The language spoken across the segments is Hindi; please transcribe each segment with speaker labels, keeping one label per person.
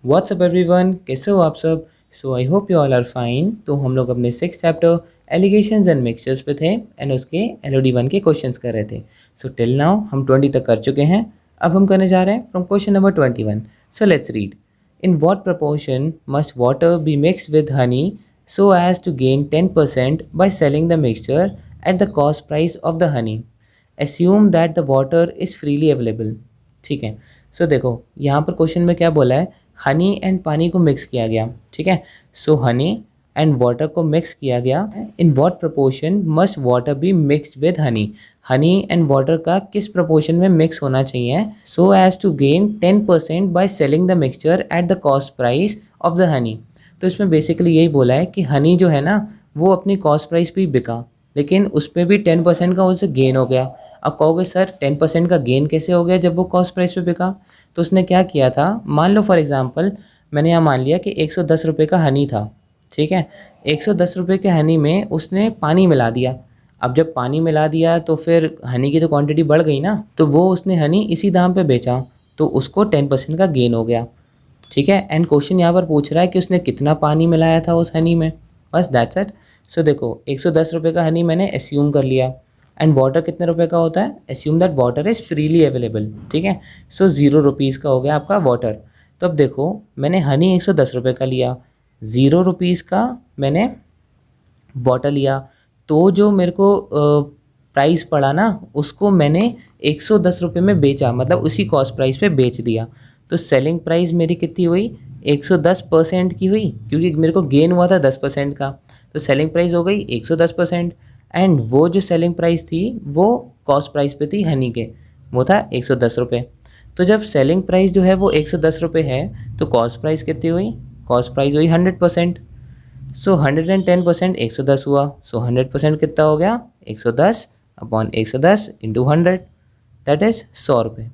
Speaker 1: व्हाट्सअप एवरीवन, कैसे हो आप सब। So I hope you all are fine. तो हम लोग अपने 6th chapter allegations and mixtures पे थे एंड उसके LOD 1 के क्वेश्चंस कर रहे थे। सो टिल नाउ हम 20 तक कर चुके हैं। अब हम करने जा रहे हैं from question number 21। So let's read. In what proportion must water be mixed with Honey so as to gain 10% by selling the mixture at the cost price of the honey. Assume that the water is freely available. ठीक है। सो देखो यहाँ पर क्वेश्चन में क्या बोला है, हनी एंड पानी को मिक्स किया गया। ठीक है। सो हनी एंड वाटर को मिक्स किया गया। In what proportion must water be mixed with honey. Honey and water का किस प्रपोर्शन में मिक्स होना चाहिए so as to gain 10% by selling the mixture at the cost price of the honey. तो इसमें बेसिकली यही बोला है कि हनी जो है ना वो अपनी कॉस्ट प्राइस पे ही बिका, लेकिन उस पर भी 10% का उसे गेन हो गया। अब कहोगे सर 10% का गेन कैसे हो गया जब वो कॉस्ट प्राइस पे बिका। तो उसने क्या किया था, मान लो फॉर एग्जांपल मैंने यहाँ मान लिया कि 110 रुपये का हनी था। ठीक है। 110 रुपये के हनी में उसने पानी मिला दिया। अब जब पानी मिला दिया तो फिर हनी की तो क्वांटिटी बढ़ गई ना, तो वो उसने हनी इसी दाम पे बेचा, तो उसको 10% का गेन हो गया। ठीक है। एंड क्वेश्चन यहाँ पर पूछ रहा है कि उसने कितना पानी मिलाया था उस हनी में, बस दैट्स इट। सो देखो 110 रुपये का हनी मैंने एस्यूम कर लिया एंड वाटर कितने रुपए का होता है, assume that water is freely available. ठीक है। सो 0 रुपीज़ का हो गया आपका वाटर। तो अब देखो मैंने हनी 110 रुपये का लिया, 0 रुपीज़ का मैंने वाटर लिया, तो जो मेरे को प्राइस पड़ा ना उसको मैंने 110 रुपये में बेचा, मतलब उसी कॉस्ट प्राइस पे बेच दिया। तो सेलिंग प्राइस मेरी कितनी हुई, 110% की हुई, क्योंकि मेरे को गेन हुआ था 10% का। तो सेलिंग प्राइस हो गई 110%। एंड वो जो सेलिंग प्राइस थी वो कॉस्ट प्राइस पे थी हनी के, वो था 110 रुपये। तो जब सेलिंग प्राइस जो है वो 110 रुपये है तो कॉस्ट प्राइस कितनी हुई, कॉस्ट प्राइस हुई 100%। सो 110% 110 हुआ, सो 100% कितना हो गया, 110 अपॉन 110 इंटू 100, दैट इज़ 100 रुपये।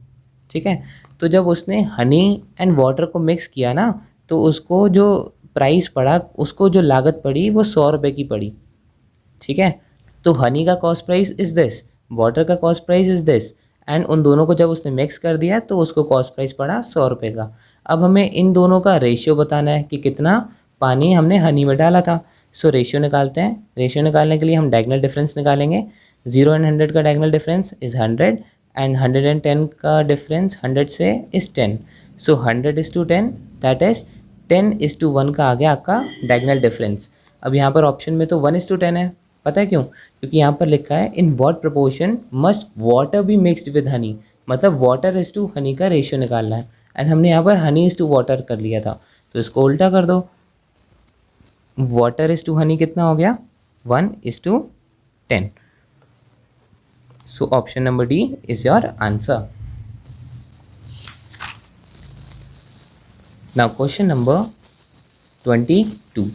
Speaker 1: ठीक है। तो जब उसने हनी एंड वाटर को मिक्स किया ना तो उसको जो प्राइस पड़ा, उसको जो लागत पड़ी वो 100 रुपये की पड़ी। ठीक है। तो हनी का cost price is this, water का cost price is this, and उन दोनों को जब उसने मिक्स कर दिया तो उसको कॉस्ट प्राइस पड़ा 100 रुपये का। अब हमें इन दोनों का रेशियो बताना है कि कितना पानी हमने हनी में डाला था। सो रेशियो निकालते हैं। रेशियो निकालने के लिए हम डायगोनल डिफरेंस निकालेंगे। 0 एंड 100 का डायगोनल डिफरेंस इज़ 100 एंड 110 का डिफरेंस 100 से इज़ 10। सो 100:10 दैट इज़ 10:1 का आ गया आपका डायगोनल डिफरेंस। अब यहाँ पर ऑप्शन में तो 1:10 है, पता है क्यों, क्योंकि यहाँ पर लिखा है in what proportion must water be mixed with Honey, मतलब वाटर इज टू हनी का रेशियो निकालना है। एंड हमने यहाँ पर हनी इज टू वाटर कर लिया था, तो इसको उल्टा कर दो। वाटर इज टू हनी कितना हो गया, 1:10। So option number D is your answer. Now question number 22।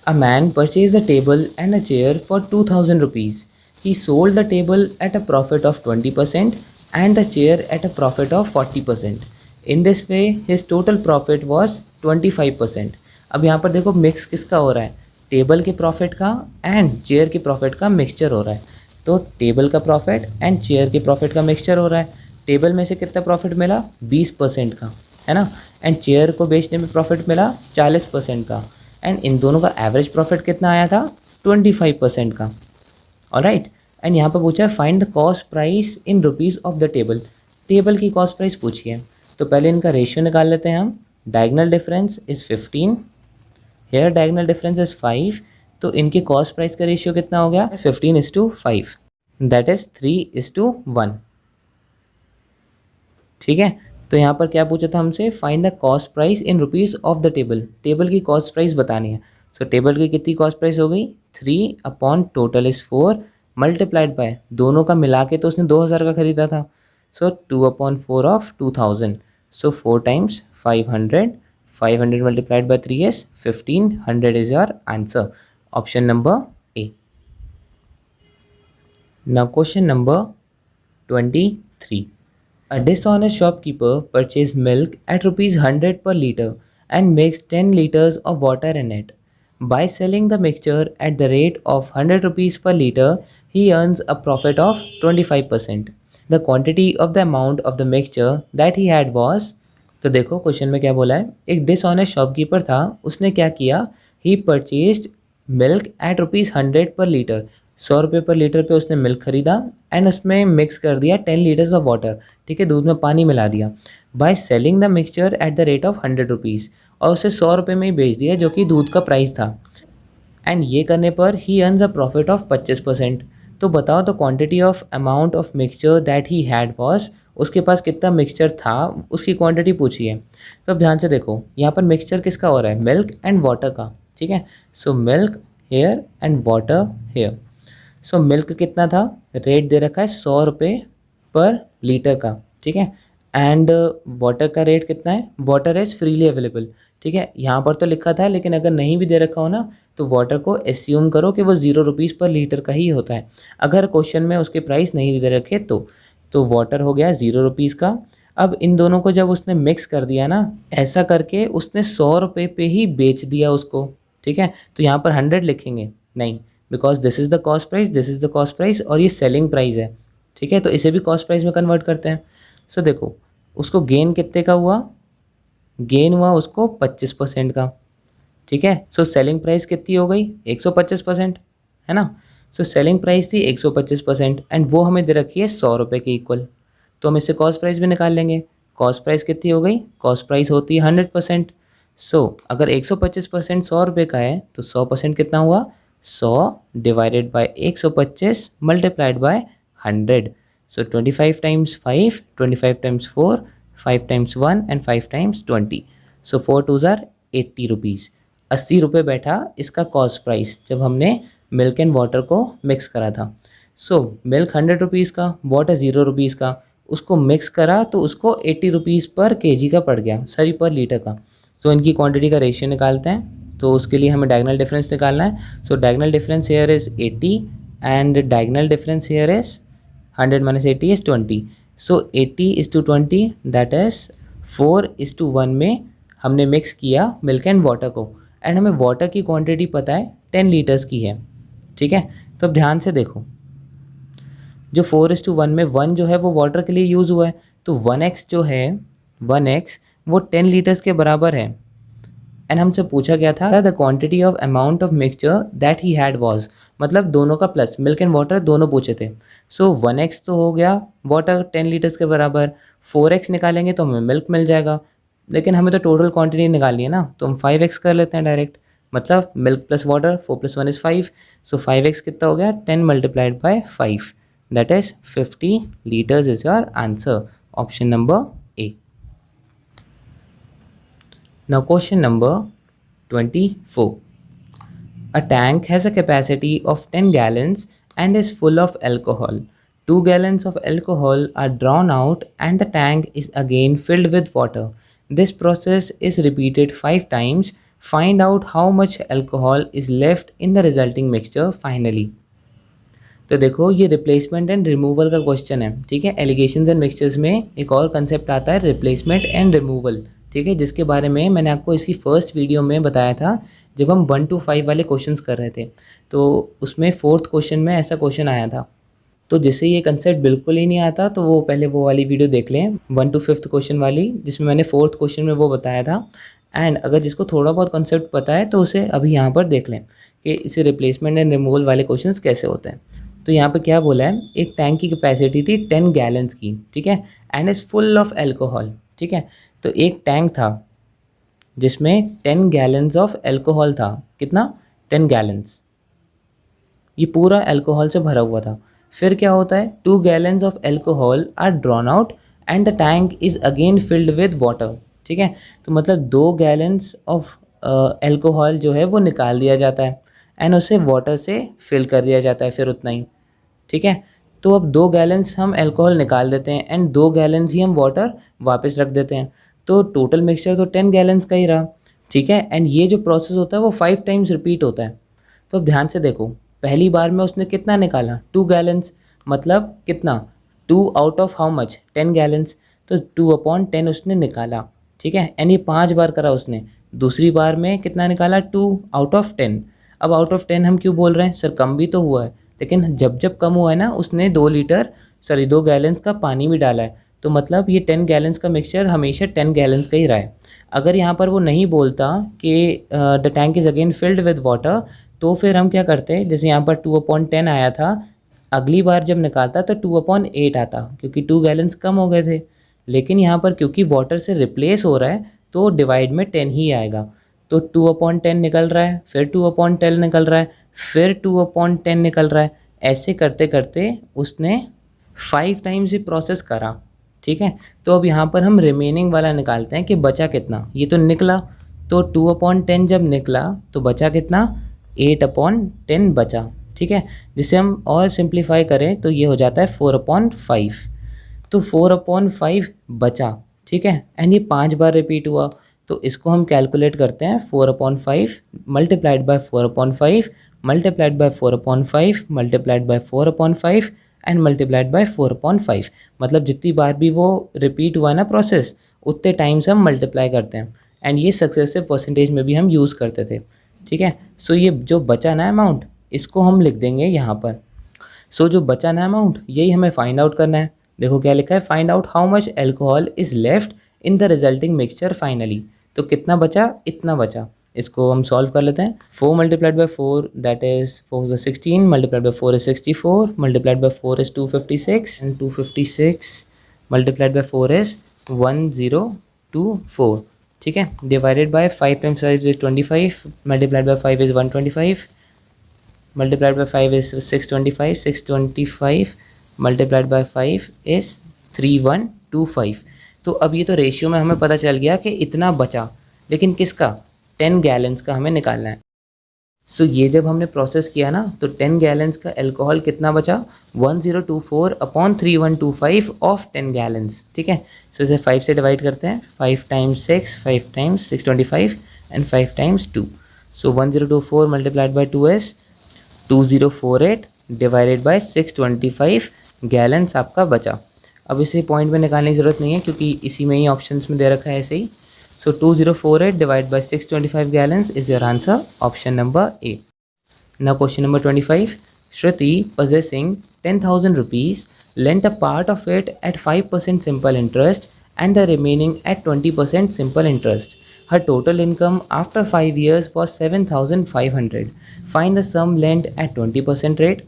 Speaker 1: A man purchased a table and a chair for 2000 rupees. He sold the table at a profit of 20% and the chair at a profit of 40%. In this way, his total profit was 25%. अब यहाँ पर देखो मिक्स किसका हो रहा है, टेबल के प्रॉफिट का एंड चेयर के प्रॉफिट का मिक्सचर हो रहा है। तो टेबल का प्रॉफिट एंड चेयर के प्रॉफिट का मिक्सचर हो रहा है। टेबल में से कितना प्रॉफिट मिला, 20% का, है ना। एंड चेयर को बेचने में प्रॉफिट मिला 40% का। एंड इन दोनों का एवरेज प्रॉफिट कितना आया था, 25% का। ऑलराइट। एंड यहाँ पर पूछा है find the cost price in rupees of the table. Table की कॉस्ट प्राइस पूछी है, तो पहले इनका रेशियो निकाल लेते हैं हम। Diagonal difference is 15, here diagonal difference is 5, तो इनके कॉस्ट प्राइस का रेशियो कितना हो गया, 15:5, दैट इज़ 3:1। ठीक है। तो यहाँ पर क्या पूछा था हमसे, find the cost price in rupees of the table. Table की कॉस्ट प्राइस बतानी है। सो टेबल की कितनी कॉस्ट प्राइस हो गई, 3 upon total is 4 multiplied by दोनों का मिला के तो उसने 2000 का खरीदा था। सो 2/4 of 2000, so 4 times 500, 500 multiplied by 3 is 1500 is your answer, option number A. Now question number 23। A dishonest shopkeeper purchased milk at rupees 100 per liter and makes 10 liters of water in it. By selling the mixture at the rate of 100 rupees per liter, he earns a profit of 25%. The quantity of the amount of the mixture that he had was तो देखो क्वेश्चन में क्या बोला है, एक डिसऑनेस्ट शॉपकीपर था, उसने क्या किया, ही परचेज्ड मिल्क एट ₹100 पर लीटर। 100 रुपये पर लीटर पे उसने मिल्क खरीदा एंड उसमें मिक्स कर दिया 10 लीटर्स ऑफ वाटर। ठीक है, दूध में पानी मिला दिया। Bye selling the mixture at the rate of ₹100, और उसे 100 रुपये में ही बेच दिया जो कि दूध का प्राइस था। एंड ये करने पर ही अर्न्स अ प्रॉफिट ऑफ 25%। तो बताओ तो quantity of amount of mixture that he had was, उसके पास कितना मिक्सचर था उसकी क्वांटिटी पूछी है। तो अब ध्यान से देखो, यहाँ पर मिक्सचर किसका हो रहा है, मिल्क एंड वाटर का। ठीक है, so milk here and water here. So milk कितना था, रेट दे रखा है 100 रुपये पर लीटर का। ठीक है, एंड वाटर का रेट कितना है, वाटर इज़ फ्रीली अवेलेबल। ठीक है, यहाँ पर तो लिखा था, लेकिन अगर नहीं भी दे रखा हो ना तो वाटर को एस्यूम करो कि वो ₹0 पर लीटर का ही होता है। अगर क्वेश्चन में उसके प्राइस नहीं दे रखे तो वाटर हो गया ₹0 का। अब इन दोनों को जब उसने मिक्स कर दिया ना, ऐसा करके उसने 100 रुपये पे ही बेच दिया उसको। ठीक है, तो यहाँ पर 100 लिखेंगे नहीं, because this is the cost price, this is the cost price, और ये सेलिंग प्राइस है। ठीक है, तो इसे भी कॉस्ट प्राइस में कन्वर्ट करते हैं। सो देखो, उसको गेन कितने का हुआ, गेन हुआ उसको 25% का। ठीक है, सो सेलिंग प्राइस कितनी हो गई, 125%, है ना। सो सेलिंग प्राइस थी 125% एंड वो हमें दे रखी है 100 रुपये के इक्वल। तो हम इससे कॉस्ट प्राइस भी निकाल लेंगे। कॉस्ट प्राइस कितनी हो गई, कॉस्ट प्राइस होती है 100%। सो अगर 125% 100 रुपये का है तो 100% कितना हुआ, 100 divided by 125 multiplied by 100। So 25 times 5, 25 times 4, 5 times 1 and 5 times 20। So 4 2 ज़ार 80 रुपीज़। 80 रुपये बैठा इसका कॉस्ट प्राइस जब हमने मिल्क एंड वाटर को मिक्स करा था। सो मिल्क 100 रुपीज़ का, वाटर ₹0 का, उसको मिक्स करा तो उसको 80 रुपीज़ पर केजी का पड़ गया, सॉरी पर लीटर का। तो इनकी क्वांटिटी का रेशियो निकालते हैं, तो उसके लिए हमें डायगोनल डिफरेंस निकालना है। So diagonal difference here is 80 and diagonal difference here is 100 minus 80 is 20. So 80:20 that is 4:1 में हमने मिक्स किया मिल्क एंड वाटर को, एंड हमें वाटर की क्वांटिटी पता है 10 लीटर्स की है। ठीक है, तो अब ध्यान से देखो, जो 4:1 में 1 जो है वो वाटर के लिए यूज़ हुआ है, तो 1x जो है 1x वो 10 लीटर्स के बराबर है। एंड हमसे पूछा गया था the quantity of amount of mixture that he had was, मतलब दोनों का प्लस, मिल्क एंड वाटर दोनों पूछे थे। सो 1x तो हो गया वाटर 10 लीटर्स के बराबर, 4x निकालेंगे तो हमें मिल्क मिल जाएगा, लेकिन हमें तो टोटल क्वांटिटी निकालनी है ना, तो हम 5x कर लेते हैं डायरेक्ट, मतलब मिल्क प्लस वाटर 4 + 1 = 5। सो 5x कितना हो गया, 10 multiplied by 5, that is 50 litres is your answer, option number A. Now question number 24. A tank has a capacity of 10 gallons and is full of alcohol. 2 gallons of alcohol are drawn out and the tank is again filled with water. This process is repeated 5 times. Find out how much alcohol is left in the resulting mixture finally. तो देखो ये रिप्लेसमेंट एंड रिमूवल का क्वेश्चन है। ठीक है, एलिगेशंस एंड मिक्सचर्स में एक और कंसेप्ट आता है रिप्लेसमेंट एंड रिमूवल। ठीक है, जिसके बारे में मैंने आपको इसकी फर्स्ट वीडियो में बताया था जब हम 1 to 5 वाले क्वेश्चंस कर रहे थे, तो उसमें 4th क्वेश्चन में ऐसा क्वेश्चन आया था। तो जिसे ये कंसेप्ट बिल्कुल ही नहीं आता तो वो पहले वो वाली वीडियो देख लें 1 to 5th क्वेश्चन वाली, जिसमें मैंने 4th क्वेश्चन में वो बताया था। एंड अगर जिसको थोड़ा बहुत कंसेप्ट पता है तो उसे अभी यहाँ पर देख लें कि इसे रिप्लेसमेंट एंड रिमूवल वाले क्वेश्चंस कैसे होते हैं। तो यहाँ पे क्या बोला है, एक टैंक की कैपेसिटी थी 10 गैलन्स की। ठीक है, and is full of alcohol. ठीक है, तो एक टैंक था जिसमें 10 गैलन्स ऑफ एल्कोहल था। कितना, 10 गैलन्स, ये पूरा एल्कोहल से भरा हुआ था। फिर क्या होता है, 2 gallons of alcohol are drawn out and the tank is again filled with water. ठीक है, तो मतलब 2 गैलन्स ऑफ एल्कोहल जो है वो निकाल दिया जाता है एंड उसे वाटर से फिल कर दिया जाता है, फिर उतना ही। ठीक है, तो अब 2 गैलन्स हम अल्कोहल निकाल देते हैं एंड 2 गैलन्स ही हम वाटर वापस रख देते हैं, तो टोटल मिक्सचर तो 10 गैलन्स का ही रहा। ठीक है, एंड ये जो प्रोसेस होता है वो 5 टाइम्स रिपीट होता है। तो अब ध्यान से देखो, पहली बार में उसने कितना निकाला, 2 गैलन्स, मतलब कितना, 2 out of how much, 10 gallons, तो 2/10 उसने निकाला। ठीक है, एंड ये 5 बार करा उसने। दूसरी बार में कितना निकाला, 2 आउट ऑफ 10। अब आउट ऑफ 10 हम क्यों बोल रहे हैं सर, कम भी तो हुआ है, लेकिन जब जब कम हुआ है ना उसने 2 गैलन्स का पानी भी डाला है, तो मतलब ये 10 गैलन्स का मिक्सचर हमेशा 10 गैलन्स का ही रहा है। अगर यहाँ पर वो नहीं बोलता कि the tank is again filled with water, तो फिर हम क्या करते हैं, जैसे यहाँ पर 2/10 आया था, अगली बार जब निकालता तो 2/8 आता, क्योंकि 2 गैलन्स कम हो गए थे। लेकिन यहाँ पर क्योंकि वाटर से रिप्लेस हो रहा है तो डिवाइड में 10 ही आएगा। तो 2/10 निकल रहा है, फिर 2/10 निकल रहा है, फिर 2/10 निकल रहा है। ऐसे करते करते उसने 5 टाइम्स ही प्रोसेस करा। ठीक है, तो अब यहाँ पर हम रिमेनिंग वाला निकालते हैं कि बचा कितना। ये तो निकला, तो 2/10 जब निकला तो बचा कितना, 8/10 बचा। ठीक है, जिसे हम और सिंप्लीफाई करें तो ये हो जाता है 4/5। तो 4/5 बचा। ठीक है, एंड ये 5 बार रिपीट हुआ, तो इसको हम कैलकुलेट करते हैं 4/5 multiplied by 4/5 multiplied by 4/5 multiplied by 4/5 and multiplied by 4/5। मतलब जितनी बार भी वो रिपीट हुआ ना प्रोसेस, उतने टाइम्स हम मल्टीप्लाई करते हैं। एंड ये सक्सेसिव परसेंटेज में भी हम यूज़ करते थे। ठीक है, सो ये जो बचा ना अमाउंट, इसको हम लिख देंगे यहाँ पर। सो जो बचा ना अमाउंट, यही हमें फाइंड आउट करना है। देखो क्या लिखा है, find out how much alcohol is left in the resulting mixture finally. तो कितना बचा, इतना बचा। इसको हम सॉल्व कर लेते हैं। 4 multiplied by 4 that is 4 is 16 multiplied by 4 is 64 multiplied by 4 is 256 and 256 multiplied by 4 is 1024। ठीक है, divided by 5 times 5 is 25 multiplied by 5 is 125 multiplied by 5 is 625 625 multiplied by 5 is 3125। तो अब ये तो रेशियो में हमें पता चल गया कि इतना बचा, लेकिन किसका, 10 गैलन्स का हमें निकालना है। सो ये जब हमने प्रोसेस किया ना, तो 10 गैलन्स का अल्कोहल कितना बचा, 1024/3125 ऑफ 10 गैलन्स। ठीक है, सो इसे 5 से डिवाइड करते हैं। 5 times 6 5 times 625 and 5 times 2। So 1024 multiplied by 2 is 2048 divided by 625 gallons आपका बचा। अब इसे पॉइंट में निकालने की ज़रूरत नहीं है, क्योंकि इसी में ही ऑप्शंस में दे रखा है ऐसे ही। सो 2048 divide by 625 gallons is your answer, option number A. Now question number 25। Shruti, possessing 10,000 rupees, lent a part of it at 5% simple interest and the remaining at 20% simple interest. Her total income after 5 years was 7,500. Find the sum lent at 20% rate.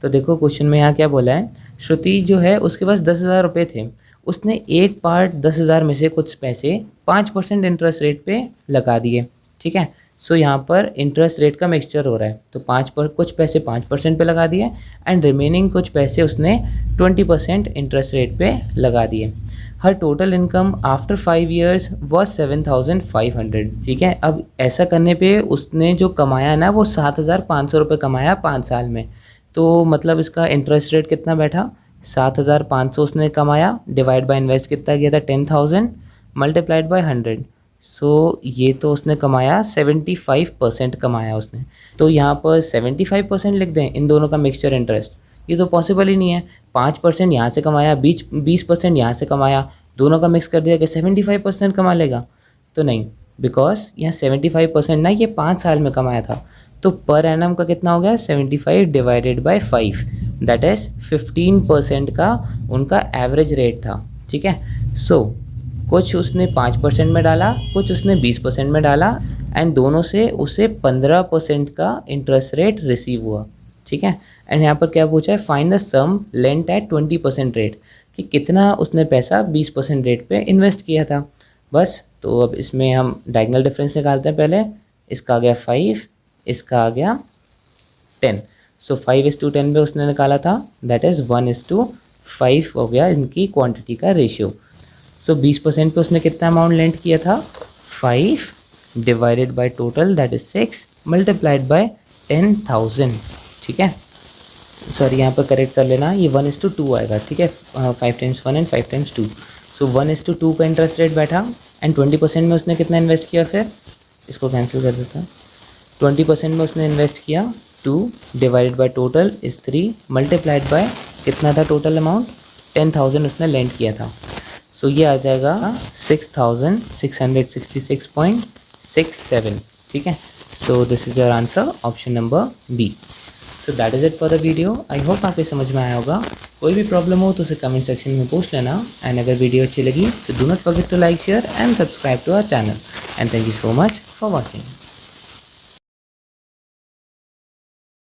Speaker 1: तो देखो क्वेश्चन में यहाँ क्या बोला है, श्रुति जो है उसके पास 10,000 रुपये थे, उसने एक पार्ट 10,000 में से कुछ पैसे 5% इंटरेस्ट रेट पे लगा दिए। ठीक है, सो यहाँ पर इंटरेस्ट रेट का मिक्सचर हो रहा है, तो कुछ पैसे 5% पे लगा दिए एंड रिमेनिंग कुछ पैसे उसने 20% इंटरेस्ट रेट पे लगा दिए। हर total income after 5 years was 7,500। ठीक है, अब ऐसा करने पे उसने जो कमाया ना वो 7,500 रुपये कमाया 5 साल में। तो मतलब इसका इंटरेस्ट रेट कितना बैठा, 7,500 उसने कमाया, डिवाइड बाय इन्वेस्ट कितना किया था 10,000 मल्टीप्लाइड बाय 100। सो ये तो उसने कमाया 75% कमाया उसने। तो यहाँ पर 75% लिख दें इन दोनों का मिक्सचर इंटरेस्ट, ये तो पॉसिबल ही नहीं है। 5% यहाँ से कमाया, 20% यहाँ से कमाया, दोनों का मिक्स कर दिया कि 75% कमा लेगा, तो नहीं, बिकॉज यहाँ 75% ना ये 5 साल में कमाया था। तो पर एनम का कितना हो गया, 75 डिवाइडेड बाय 5 दैट इज़ 15% का उनका एवरेज रेट था। ठीक है, सो कुछ उसने 5% में डाला, कुछ उसने 20% में डाला एंड दोनों से उसे 15% का इंटरेस्ट रेट रिसीव हुआ। ठीक है, एंड यहाँ पर क्या पूछा है, find the sum lent at 20% rate, कि कितना उसने पैसा 20% रेट पे इन्वेस्ट किया था। बस, तो अब इसमें हम डायगोनल डिफरेंस निकालते हैं। पहले इसका आ गया 5, इसका आ गया 10। सो 5:10 पे उसने निकाला था, दैट इज़ 1:5 हो गया इनकी क्वांटिटी का रेशियो। सो 20% पे उसने कितना अमाउंट लेंट किया था, 5 divided by total that is 6 multiplied by 10,000। ठीक है, सॉरी यहाँ पर करेक्ट कर लेना, ये 1:2 आएगा। ठीक है, 5 टाइम्स 1 एंड 5 टाइम्स 2। सो 1:2 का इंटरेस्ट रेट बैठा एंड 20% में उसने कितना इन्वेस्ट किया, फिर इसको कैंसिल कर देता है। 20% में उसने इन्वेस्ट किया 2 divided by total is 3 multiplied by कितना था टोटल अमाउंट, 10,000 उसने लेंट किया था। सो ये आ जाएगा 6,666.67। ठीक है, so this is your answer, option number B. So that is it for the video. I hope आपके समझ में आया होगा। कोई भी प्रॉब्लम हो तो उसे कमेंट सेक्शन में पूछ लेना। एंड अगर वीडियो अच्छी लगी so do not forget to like, share and subscribe to our channel. And thank you so much for watching.